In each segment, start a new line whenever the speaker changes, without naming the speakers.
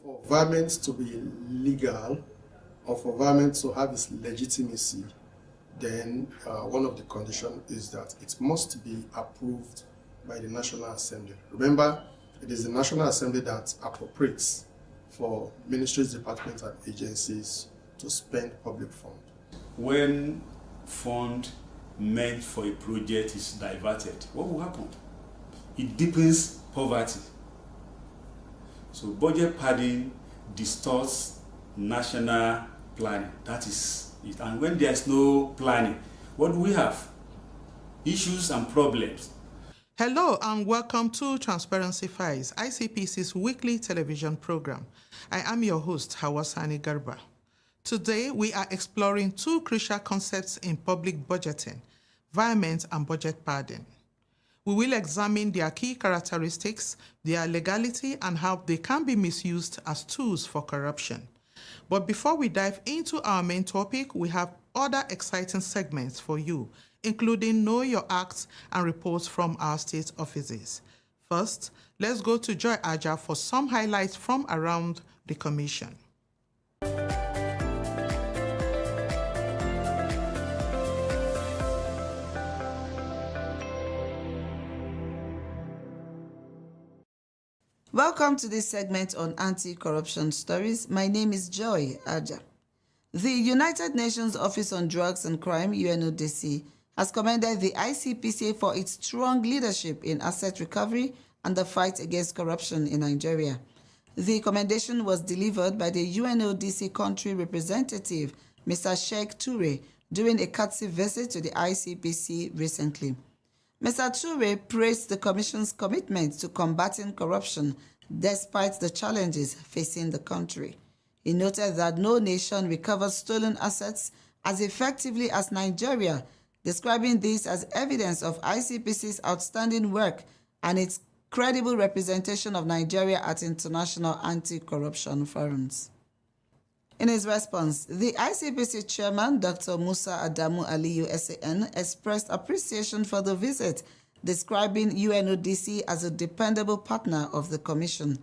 For environment to be legal or for environment to have its legitimacy, then one of the conditions is that it must be approved by the National Assembly. Remember, it is the National Assembly that appropriates for ministries, departments, and agencies to spend public funds.
When fund meant for a project is diverted, what will happen? It deepens poverty. So budget padding distorts national planning. That is it. And when there's no planning, what do we have? Issues and problems.
Hello and welcome to Transparency Files, ICPC's weekly television program. I am your host, Hawasani Garba. Today, we are exploring two crucial concepts in public budgeting, environment and budget padding. We will examine their key characteristics, their legality, and how they can be misused as tools for corruption. But before we dive into our main topic, we have other exciting segments for you, including Know Your Act and reports from our state offices. First, let's go to Joy Aja for some highlights from around the Commission.
Welcome to this segment on anti-corruption stories. My name is Joy Aja. The United Nations Office on Drugs and Crime, UNODC, has commended the ICPC for its strong leadership in asset recovery and the fight against corruption in Nigeria. The commendation was delivered by the UNODC country representative, Mr. Sheikh Toure, during a courtesy visit to the ICPC recently. Mr. Toure praised the Commission's commitment to combating corruption despite the challenges facing the country. He noted that no nation recovers stolen assets as effectively as Nigeria, describing this as evidence of ICPC's outstanding work and its credible representation of Nigeria at international anti-corruption forums. In his response, the ICPC chairman, Dr. Musa Adamu Aliyu SAN, expressed appreciation for the visit, describing UNODC as a dependable partner of the Commission.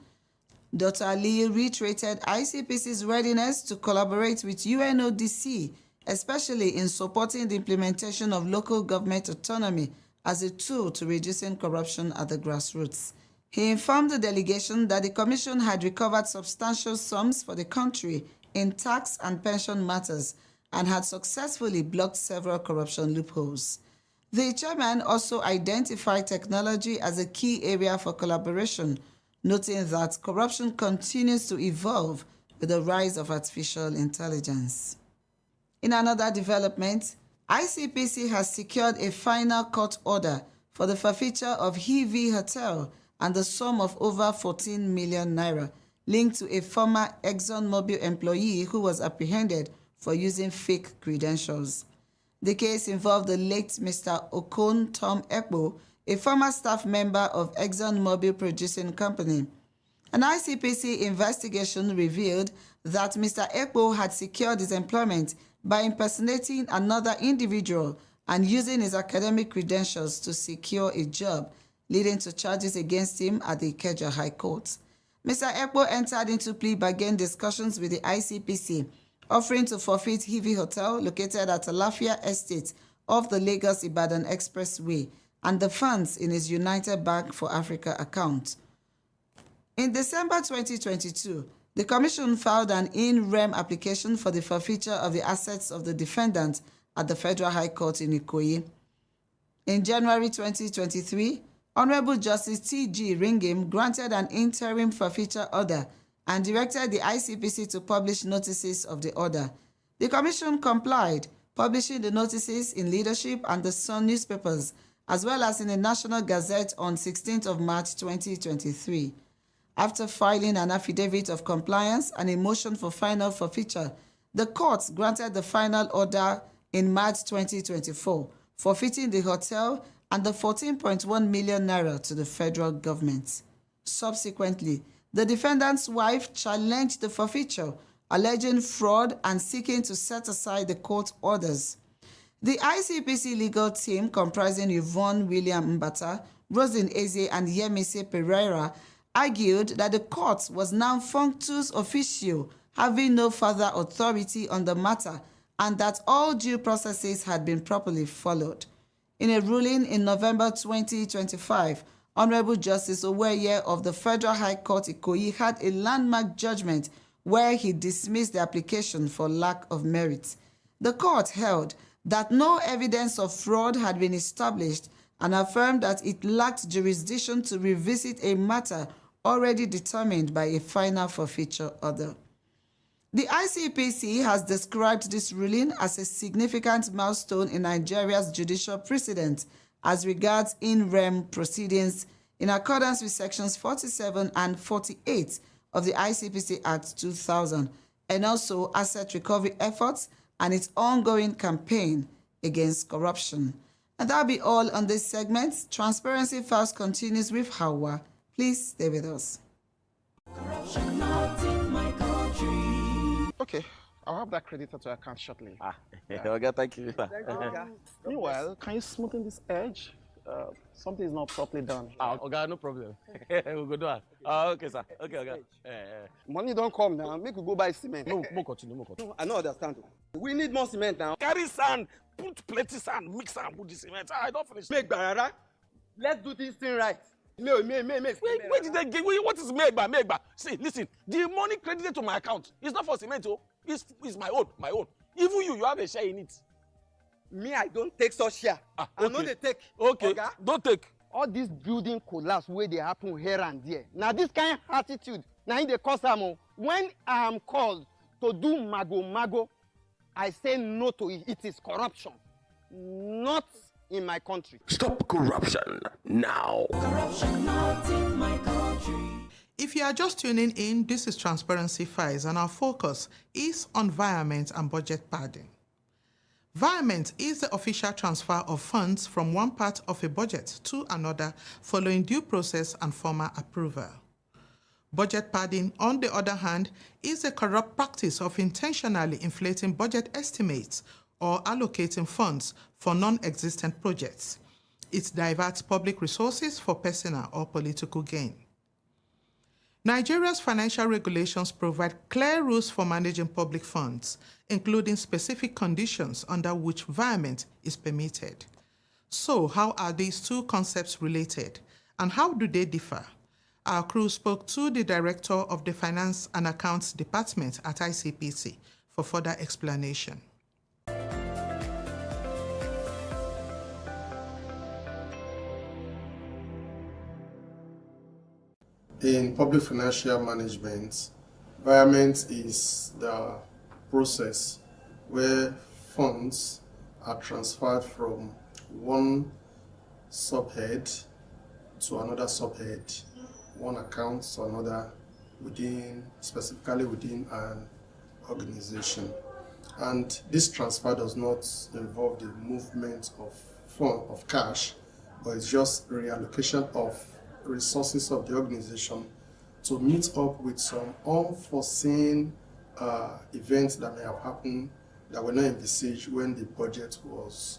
Dr. Aliyu reiterated ICPC's readiness to collaborate with UNODC, especially in supporting the implementation of local government autonomy as a tool to reducing corruption at the grassroots. He informed the delegation that the Commission had recovered substantial sums for the country in tax and pension matters and had successfully blocked several corruption loopholes. The chairman also identified technology as a key area for collaboration, noting that corruption continues to evolve with the rise of artificial intelligence. In another development, ICPC has secured a final court order for the forfeiture of Hivi Hotel and the sum of over 14 million naira, linked to a former ExxonMobil employee who was apprehended for using fake credentials. The case involved the late Mr. Okon Tom Ekpo, a former staff member of ExxonMobil Producing Company. An ICPC investigation revealed that Mr. Ekpo had secured his employment by impersonating another individual and using his academic credentials to secure a job, leading to charges against him at the Ikeja High Court. Mr. Ekpo entered into plea bargain discussions with the ICPC, offering to forfeit Hivi Hotel located at Alafia Estate off the Lagos-Ibadan Expressway and the funds in his United Bank for Africa account. In December 2022, the Commission filed an in rem application for the forfeiture of the assets of the defendant at the Federal High Court in Ikoyi. In January 2023, Honorable Justice T.G. Ringim granted an interim forfeiture order and directed the ICPC to publish notices of the order. The Commission complied, publishing the notices in Leadership and the Sun newspapers, as well as in the National Gazette on 16th of March 2023. After filing an affidavit of compliance and a motion for final forfeiture, the court granted the final order in March 2024, forfeiting the hotel and the 14.1 million naira to the federal government. Subsequently, the defendant's wife challenged the forfeiture, alleging fraud and seeking to set aside the court orders. The ICPC legal team, comprising Yvonne William Mbata, Rosin Eze, and Yemise Pereira, argued that the court was now functus officio, having no further authority on the matter, and that all due processes had been properly followed. In a ruling in November 2025, Honorable Justice Oweye of the Federal High Court Ikoyi had a landmark judgment where he dismissed the application for lack of merit. The court held that no evidence of fraud had been established and affirmed that it lacked jurisdiction to revisit a matter already determined by a final forfeiture order. The ICPC has described this ruling as a significant milestone in Nigeria's judicial precedent as regards in rem proceedings in accordance with sections 47 and 48 of the ICPC Act 2000, and also asset recovery efforts and its ongoing campaign against corruption. And that'll be all on this segment. Transparency Files continues with Hawa. Please stay with us.
Corruption not in my country.
Okay, I'll have that credited to account shortly.
Okay, thank you.
Meanwhile, can you smoothen this edge? Something is not properly done.
Okay, no problem. We'll go do it. Okay, sir. Okay.
Money don't come now. Make we go buy cement.
No, more continue.
I don't understand. We need more cement now.
Carry sand, put plenty sand, mix and put the cement. I don't finish.
Make barara. Let's do this thing right. Wait,
did they give? What is made by? See, listen. The money credited to my account is not for cement, oh. It's my own. Even you have a share in it.
Me, I don't take such share.
Okay.
I know they take.
Okay,
Oga?
don't take.
All this building collapse where they happen here and there. Now this kind of attitude, now they cause am. When I am called to do mago, I say no to it. It is corruption, not in my country.
Stop corruption now.
Corruption not in my country.
If you are just tuning in, this is Transparency Files, and our focus is on environment and budget padding. Environment is the official transfer of funds from one part of a budget to another following due process and formal approval. Budget padding, on the other hand, is a corrupt practice of intentionally inflating budget estimates or allocating funds for non-existent projects. It diverts public resources for personal or political gain. Nigeria's financial regulations provide clear rules for managing public funds, including specific conditions under which environment is permitted. So, how are these two concepts related, and how do they differ? Our crew spoke to the Director of the Finance and Accounts Department at ICPC for further explanation.
In public financial management, environment is the process where funds are transferred from one subhead to another subhead, one account to another, specifically within an organization. And this transfer does not involve the movement of cash, but it's just reallocation of resources of the organization to meet up with some unforeseen events that may have happened that were not envisaged when the budget was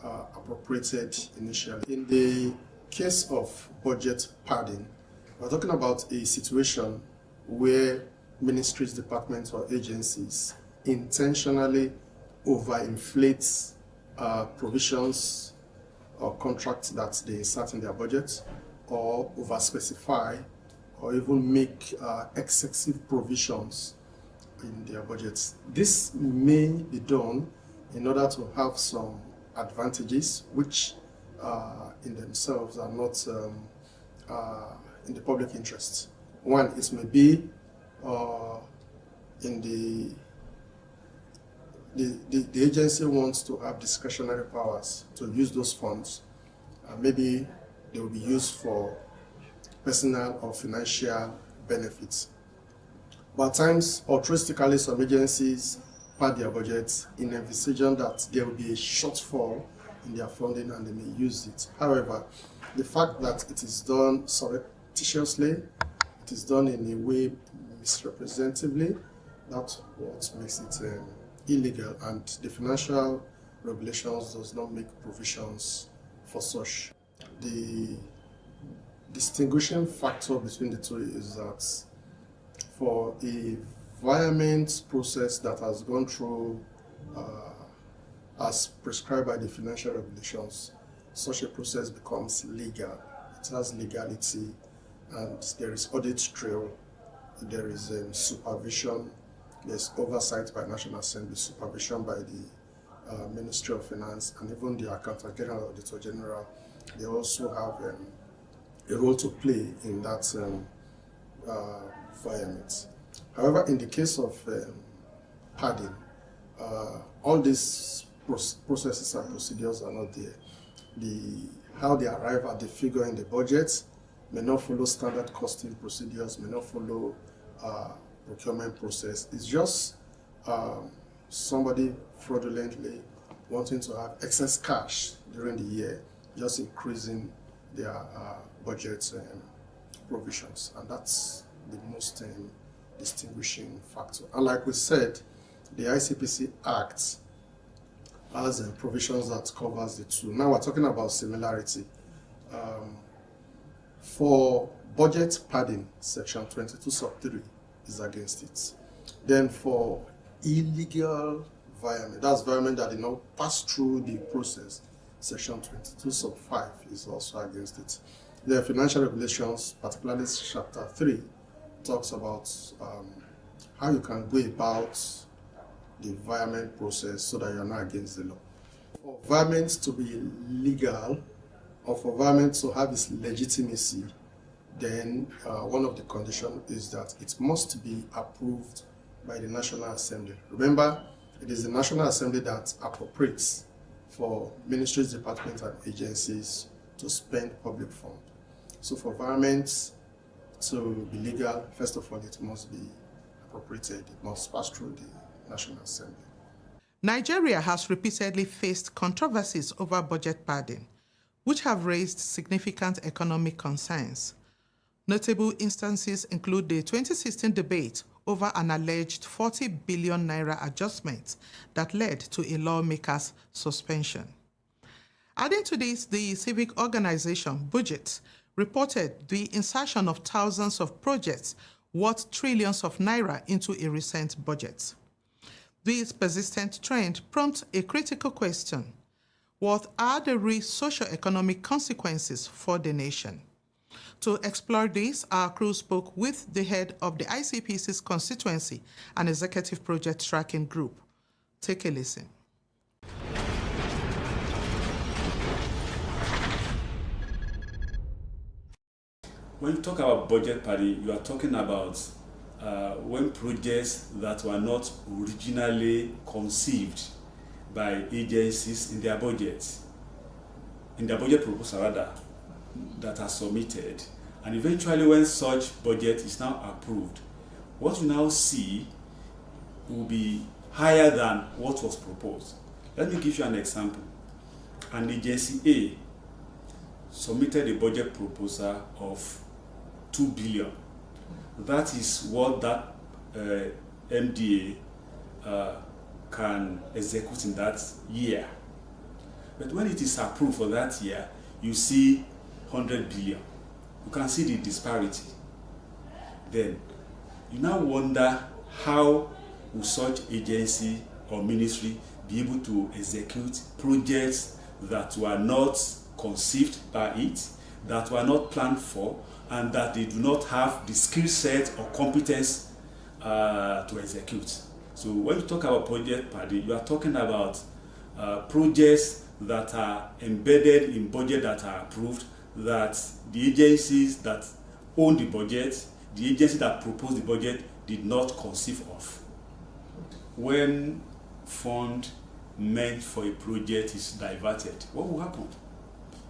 appropriated initially. In the case of budget padding, we're talking about a situation where ministries, departments, or agencies intentionally overinflate provisions or contracts that they insert in their budget, or overspecify, or even make excessive provisions in their budgets. This may be done in order to have some advantages which in themselves are not in the public interest. One, it may be in the agency wants to have discretionary powers to use those funds. Maybe they will be used for personal or financial benefits. But at times, altruistically, some agencies pad their budgets in envisaging that there will be a shortfall in their funding and they may use it. However, the fact that it is done surreptitiously, it is done in a way misrepresentatively, that's what makes it illegal, and the financial regulations does not make provisions for such. The distinguishing factor between the two is that for a environment process that has gone through as prescribed by the financial regulations, such a process becomes legal. It has legality, and there is audit trail, there is supervision, there's oversight by National Assembly, supervision by the Ministry of Finance, and even the Accountant General, Auditor General. They also have a role to play in that environment. However, in the case of padding, all these processes and procedures are not there. How they arrive at the figure in the budget may not follow standard costing procedures, may not follow procurement process. It's just somebody fraudulently wanting to have excess cash during the year, just increasing their budget provisions, and that's the most distinguishing factor. And like we said, the ICPC Act has provisions that covers the two. Now we're talking about similarity. For budget padding, section 22 sub 3 is against it. Then for illegal environment, that's environment that did not pass through the process, section 22 sub 5 is also against it. The financial regulations, particularly chapter 3, talks about how you can go about the environment process so that you're not against the law. For environment to be legal, or for environment to have its legitimacy, then one of the conditions is that it must be approved by the National Assembly. Remember, it is the National Assembly that appropriates for ministries, departments, and agencies to spend public funds. So for environment to be legal, first of all, it must be appropriated. It must pass through the National Assembly.
Nigeria has repeatedly faced controversies over budget padding, which have raised significant economic concerns. Notable instances include the 2016 debate over an alleged 40 billion naira adjustment that led to a lawmaker's suspension. Adding to this, the civic organization Budget reported the insertion of thousands of projects worth trillions of naira into a recent budget. This persistent trend prompts a critical question: what are the real socio-economic consequences for the nation? To explore this, our crew spoke with the head of the ICPC's constituency and executive project tracking group. Take a listen.
When you talk about budget padding, you are talking about when projects that were not originally conceived by agencies in their budget proposal rather, that are submitted, and eventually when such budget is now approved, what you now see will be higher than what was proposed. Let me give you an example. An agency A submitted a budget proposal of 2 billion. That is what that MDA can execute in that year. But when it is approved for that year, you see 100 billion. You can see the disparity. Then you now wonder, how will such agency or ministry be able to execute projects that were not conceived by it, that were not planned for, and that they do not have the skill set or competence to execute. So when you talk about project padding, you are talking about projects that are embedded in budget that are approved, that the agencies that own the budget, the agency that proposed the budget, did not conceive of. When fund meant for a project is diverted, what will happen?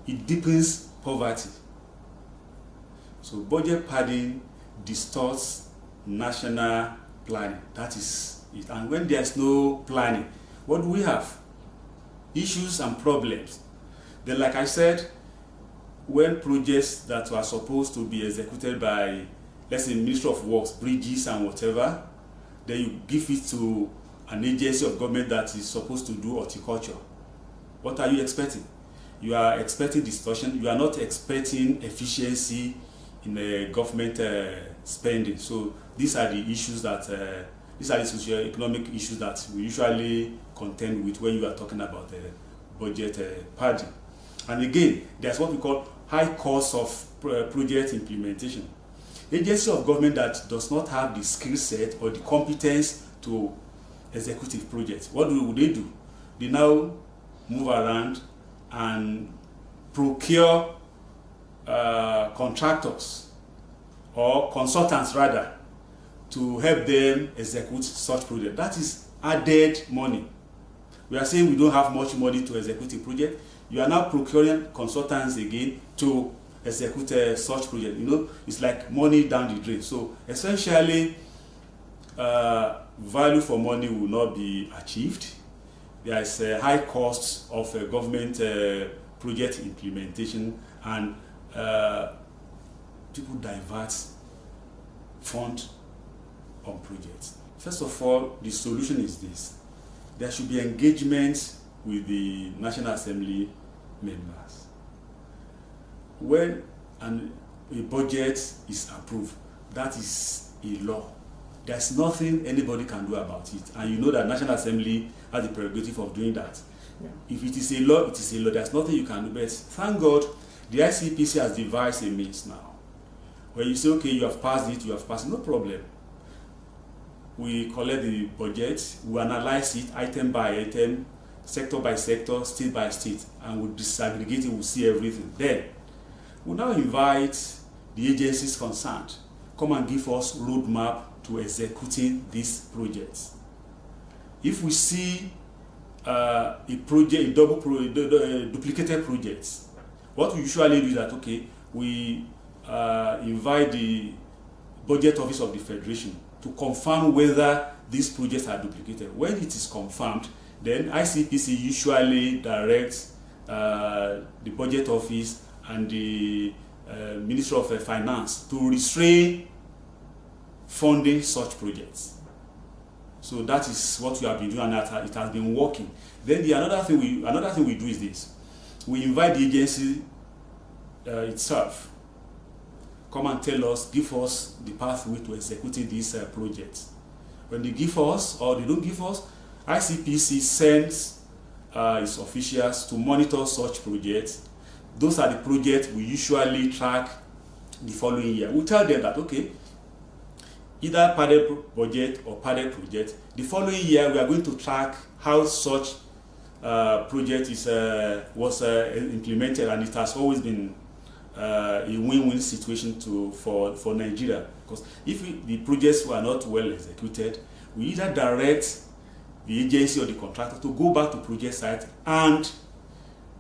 It deepens poverty. So budget padding distorts national planning. That is it. And when there's no planning, what do we have? Issues and problems. Then, like I said, when projects that were supposed to be executed by, let's say, Ministry of Works, bridges and whatever, then you give it to an agency of government that is supposed to do horticulture. What are you expecting? you are expecting distortion, you are not expecting efficiency in the government spending. So these are the issues that, these are the socio-economic issues that we usually contend with when you are talking about budget padding. And again, there's what we call high cost of project implementation. Agency of government that does not have the skill set or the competence to execute projects, what do they do? They now move around and procure contractors or consultants rather to help them execute such project. That is added money. We are saying we don't have much money to execute a project. You are now procuring consultants again to execute such project. You know, it's like money down the drain. So essentially, value for money will not be achieved. There is a high cost of government project implementation, and people divert funds on projects. First of all, the solution is this: there should be engagement with the National Assembly members. When a budget is approved, that is a law. There's nothing anybody can do about it. And you know that National Assembly has the prerogative of doing that. Yeah. If it is a law, it is a law. There's nothing you can do. But thank God, the ICPC has devised a means now. When you say, okay, you have passed it, no problem. We collect the budget, we analyze it item by item, sector by sector, state by state, and we disaggregate it, we'll see everything. Then, we'll now invite the agencies concerned, come and give us roadmap to executing these projects. If we see a project, duplicated projects, what we usually do is that, okay, we invite the budget office of the Federation to confirm whether these projects are duplicated. When it is confirmed, then ICPC usually directs the budget office and the Ministry of Finance to restrain funding such projects. So that is what we have been doing, and it has been working. Then another thing we do is this: we invite the agency itself come and tell us, give us the pathway to executing these projects. When they give us or they don't give us, ICPC sends its officials to monitor such projects. Those are the projects we usually track the following year. We tell them that, okay, either padded budget or padded project, the following year we are going to track how such project was implemented, and it has always been a win-win situation for Nigeria. Because if the projects were not well executed, we either direct the agency or the contractor to go back to project site and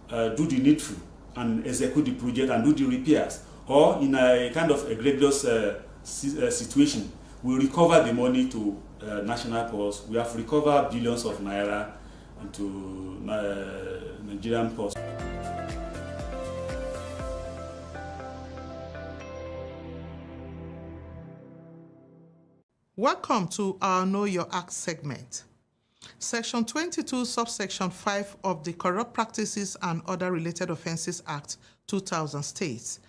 do the needful and execute the project and do the repairs, or in a kind of egregious situation, we recover the money to national purse. We have recovered billions of naira into Nigerian purse.
Welcome to our Know Your Act segment. Section 22, subsection 5 of the Corrupt Practices and Other Related Offences Act 2000 states,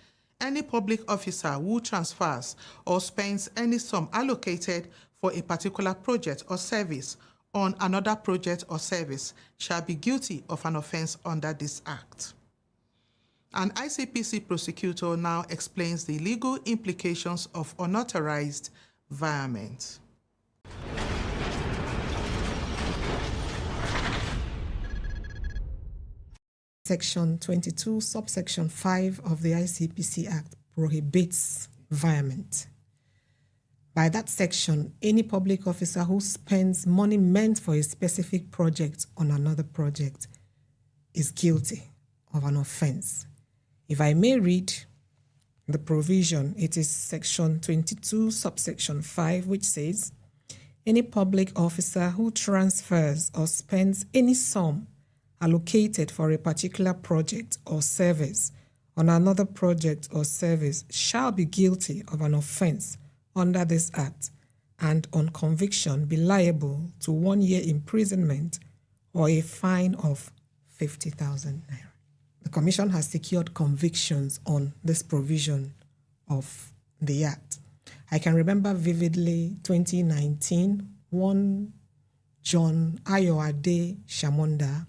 any public officer who transfers or spends any sum allocated for a particular project or service on another project or service shall be guilty of an offense under this act. An ICPC prosecutor now explains the legal implications of unauthorized virement.
Section 22, subsection 5 of the ICPC Act prohibits virement. By that section, any public officer who spends money meant for a specific project on another project is guilty of an offense. If I may read the provision, it is section 22, subsection 5, which says, any public officer who transfers or spends any sum allocated for a particular project or service on another project or service shall be guilty of an offense under this act, and on conviction be liable to 1 year imprisonment or a fine of 50,000 naira. The Commission has secured convictions on this provision of the Act. I can remember vividly 2019, one John Ayoade Shamonda,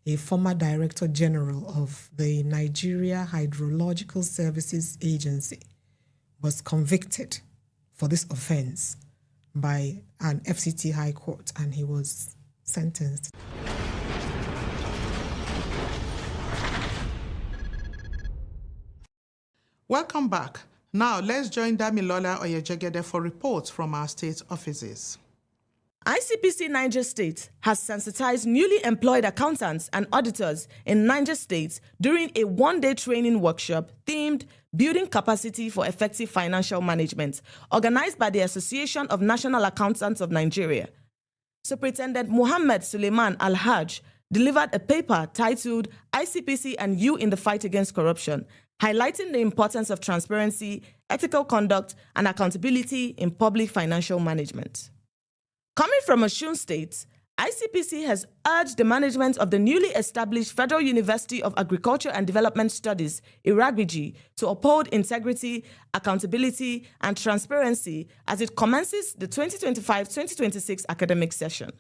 a former Director General of the Nigeria Hydrological Services Agency, was convicted for this offense by an FCT High Court, and he was sentenced.
Welcome back. Now let's join Damilola Oyejegede for reports from our state offices.
ICPC Niger State has sensitized newly employed accountants and auditors in Niger State during a one-day training workshop themed Building Capacity for Effective Financial Management, organized by the Association of National Accountants of Nigeria. Superintendent Mohammed Suleiman Al-Hajj delivered a paper titled ICPC and You in the Fight Against Corruption, highlighting the importance of transparency, ethical conduct, and accountability in public financial management. Coming from Osun State, ICPC has urged the management of the newly established Federal University of Agriculture and Development Studies, Iragbiji, to uphold integrity, accountability, and transparency as it commences the 2025-2026 academic session.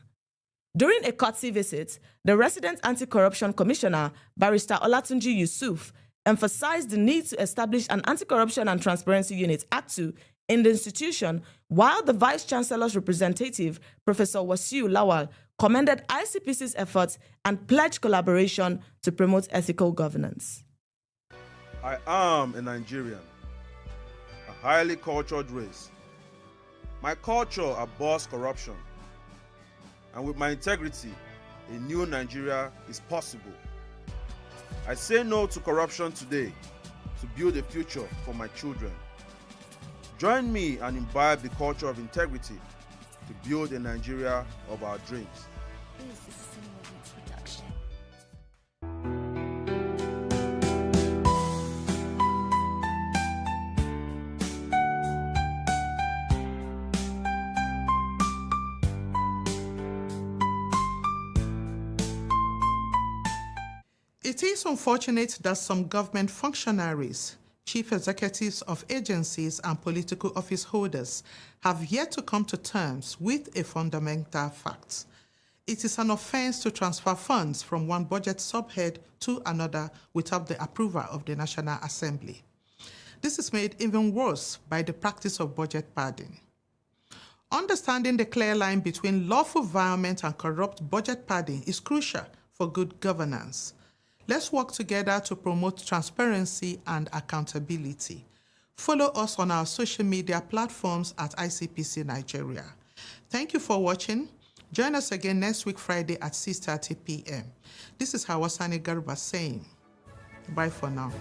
During a courtesy visit, the resident anti-corruption commissioner, Barrister Olatunji Yusuf, emphasized the need to establish an anti-corruption and transparency unit, ACTU, in the institution, while the Vice Chancellor's representative, Professor Wasiu Lawal, commended ICPC's efforts and pledged collaboration to promote ethical governance.
I am a Nigerian, a highly cultured race. My culture abhors corruption, and with my integrity, a new Nigeria is possible. I say no to corruption today to build a future for my children. Join me and imbibe the culture of integrity to build a Nigeria of our dreams.
It is unfortunate that some government functionaries, chief executives of agencies, and political office holders have yet to come to terms with a fundamental fact. It is an offense to transfer funds from one budget subhead to another without the approval of the National Assembly. This is made even worse by the practice of budget padding. Understanding the clear line between lawful violence and corrupt budget padding is crucial for good governance. Let's work together to promote transparency and accountability. Follow us on our social media platforms at ICPC Nigeria. Thank you for watching. Join us again next week, Friday at 6:30 p.m. This is Hawasani Garba saying bye for now.